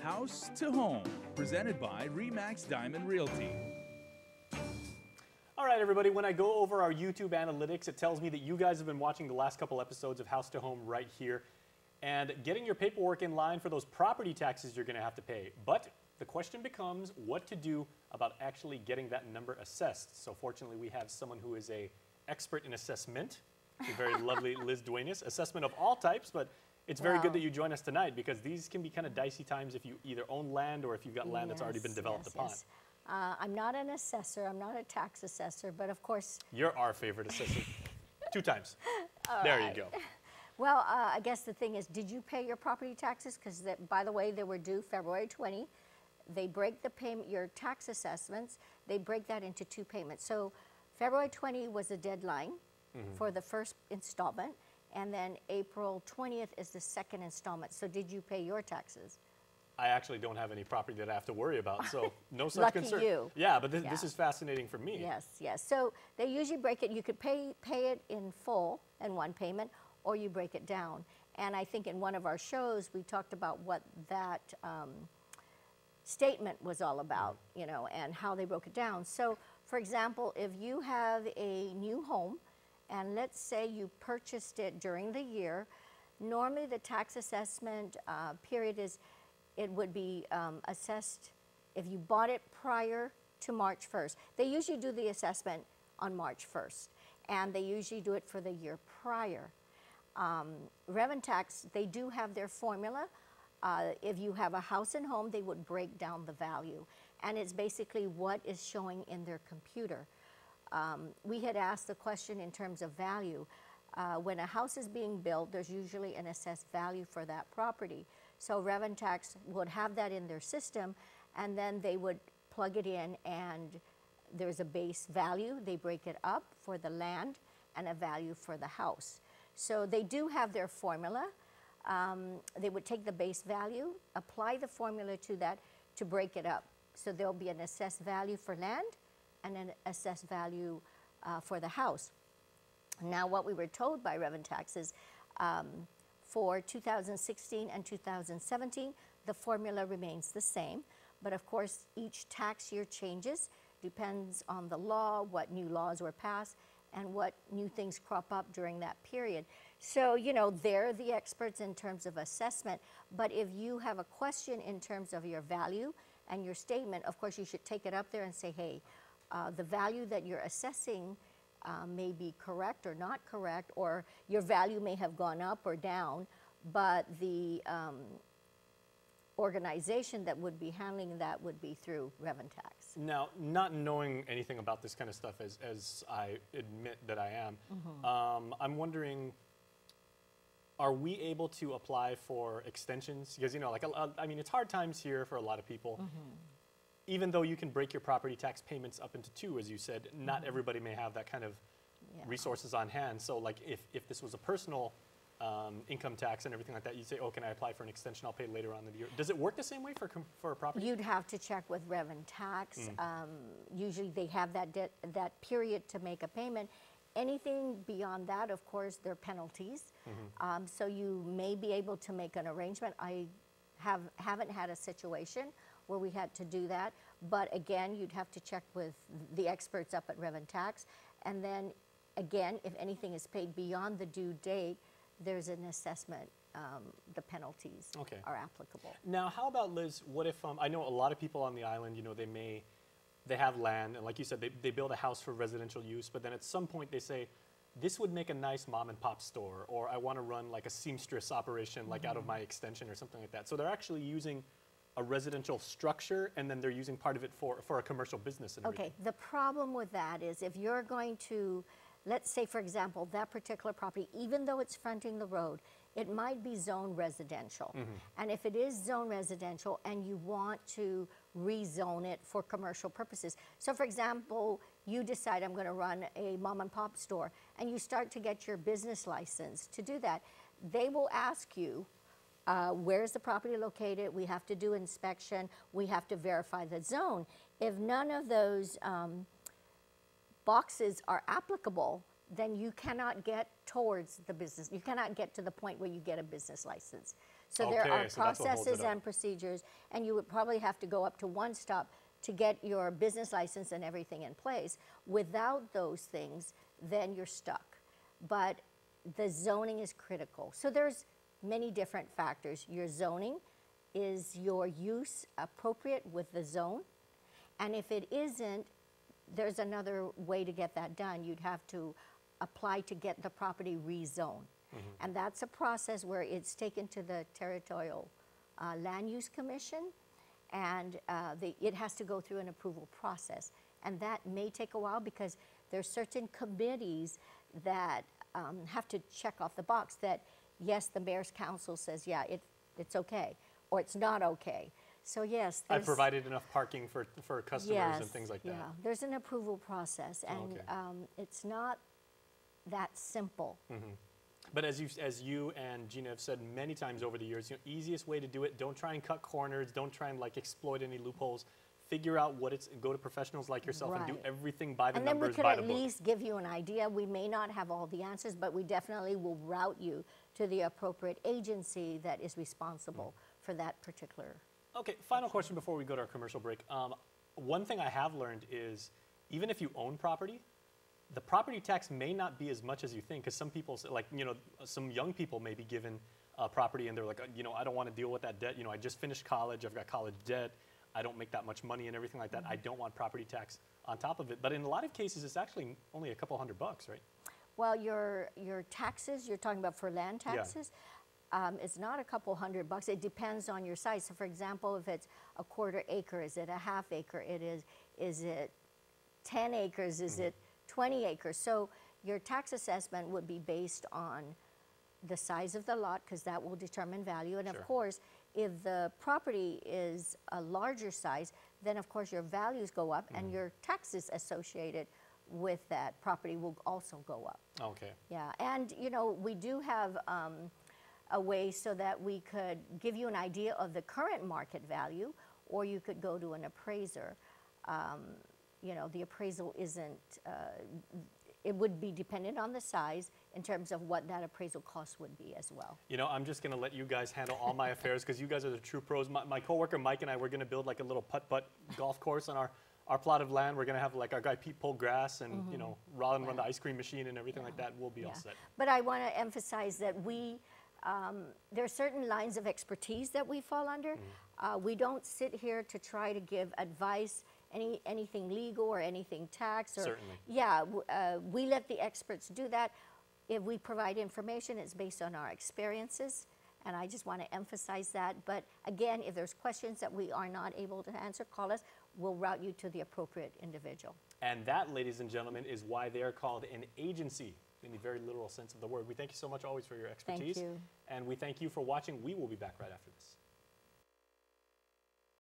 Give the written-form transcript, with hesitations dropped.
House to Home, presented by RE/MAX Diamond Realty. All right, everybody, when I go over our YouTube analytics, it tells me that you guys have been watching the last couple episodes of House to Home right here and getting your paperwork in line for those property taxes you're going to have to pay. But the question becomes what to do about actually getting that number assessed. So fortunately, we have someone who is an expert in assessment, the very lovely Liz Duenas, assessment of all types, but it's very good that you join us tonight because these can be kind of dicey times if you either own land or if you've got land that's already been developed upon. Yes. I'm not an assessor, I'm not a tax assessor, but of course... You're our favorite assessor. 2 times. There you go. Well, I guess the thing is, did you pay your property taxes? Because, by the way, they were due February 20. They break the payment, your tax assessments, they break that into 2 payments. So February 20 was the deadline for the first installment, and then April 20th is the second installment. So did you pay your taxes? I actually don't have any property that I have to worry about, so no such concern. Lucky you. Yeah, but this is fascinating for me. Yes, yes. So they usually break it. You could pay it in full in one payment, or you break it down. And I think in one of our shows we talked about what that statement was all about, you know, and how they broke it down. So, for example, if you have a new home, and let's say you purchased it during the year, normally the tax assessment period is, it would be assessed if you bought it prior to March 1st. They usually do the assessment on March 1st, and they usually do it for the year prior. Tax, they do have their formula. If you have a house and home, they would break down the value, and it's basically what is showing in their computer. We had asked the question in terms of value. When a house is being built, there's usually an assessed value for that property. So Tax would have that in their system, and then they would plug it in, and there's a base value. They break it up for the land and a value for the house. So they do have their formula. They would take the base value, apply the formula to that to break it up. So there'll be an assessed value for land and an assessed value for the house. Now, what we were told by Tax is for 2016 and 2017, the formula remains the same. But of course, each tax year changes, depends on the law, what new laws were passed, and what new things crop up during that period. So, you know, they're the experts in terms of assessment, but if you have a question in terms of your value and your statement, of course, you should take it up there and say, hey, the value that you're assessing may be correct or not correct, or your value may have gone up or down, but the organization that would be handling that would be through Tax. Now, not knowing anything about this kind of stuff as I admit that I am, I'm wondering, are we able to apply for extensions? Because, you know, like, I mean, it's hard times here for a lot of people. Even though you can break your property tax payments up into 2, as you said, not everybody may have that kind of resources on hand. So, like, if this was a personal income tax and everything like that, you'd say, oh, can I apply for an extension? I'll pay later on in the year. Does it work the same way for a property? You'd have to check with Tax. Usually they have that period to make a payment. Anything beyond that, of course, there are penalties. So you may be able to make an arrangement. I haven't had a situation where we had to do that. But again, you'd have to check with the experts up at Tax. And then again, if anything is paid beyond the due date, there's an assessment. The penalties are applicable. Now, how about, Liz, what if, I know a lot of people on the island, you know, they have land, and like you said, they build a house for residential use, but then at some point they say, this would make a nice mom and pop store, or I want to run like a seamstress operation like out of my extension or something like that. So they're actually using a residential structure, and then they're using part of it for a commercial business and everything. The problem with that is if you're going to, let's say, for example, that particular property, even though it's fronting the road, it might be zoned residential. And if it is zoned residential and you want to rezone it for commercial purposes. So for example, you decide I'm going to run a mom and pop store, and you start to get your business license to do that. They will ask you, where's the property located? We have to do inspection. We have to verify the zone. If none of those boxes are applicable, then you cannot get towards the business. You cannot get to the point where you get a business license. So there are Okay, so that's what holds processes it up. and procedures, and you would probably have to go up to one stop to get your business license and everything in place. Without those things, then you're stuck. But the zoning is critical. So there's many different factors. Your zoning, is your use appropriate with the zone? And if it isn't, there's another way to get that done. You'd have to apply to get the property rezoned. And that's a process where it's taken to the Territorial Land Use Commission, and it has to go through an approval process. And that may take a while because there's certain committees that have to check off the box that, yes, the mayor's council says, yeah, it's okay, or it's not okay. So yes, I've provided enough parking for customers and things like that. Yeah, there's an approval process, and it's not that simple. But as you and Gina have said many times over the years, easiest way to do it, don't try and cut corners, don't try and like exploit any loopholes. Figure out what it's, go to professionals like yourself and do everything by the numbers, by the book. And then we could at least give you an idea. We may not have all the answers, but we definitely will route you to the appropriate agency that is responsible for that particular. Okay, final question before we go to our commercial break. One thing I have learned is even if you own property, the property tax may not be as much as you think, because some people, like, some young people may be given property and they're like, I don't want to deal with that debt. I just finished college, I've got college debt, I don't make that much money and everything like that. I don't want property tax on top of it. But in a lot of cases, it's actually only a couple $100, right? Well, your taxes, you're talking about for land taxes, it's not a couple $100. It depends on your size. So for example, if it's a quarter acre, is it a half acre? Is it 10 acres? Is it 20 acres? So your tax assessment would be based on the size of the lot, because that will determine value. And of course, if the property is a larger size, then of course your values go up and your taxes associated with that property will also go up. Okay. Yeah, and we do have a way so that we could give you an idea of the current market value, or you could go to an appraiser. The appraisal isn't, it would be dependent on the size in terms of what that appraisal cost would be as well. I'm just going to let you guys handle all my affairs because you guys are the true pros. My coworker Mike and I, we're going to build like a little putt-putt golf course on our plot of land. We're going to have like our guy Pete pull grass and, Rollin run the ice cream machine and everything like that. We'll be all set. But I want to emphasize that there are certain lines of expertise that we fall under. We don't sit here to try to give advice, anything legal or anything tax. Or, Certainly. Yeah, we let the experts do that. If we provide information, it's based on our experiences, and I just want to emphasize that. But again, if there's questions that we are not able to answer, call us. We'll route you to the appropriate individual. And that, ladies and gentlemen, is why they are called an agency in the very literal sense of the word. We thank you so much always for your expertise. Thank you. And we thank you for watching. We will be back right after this.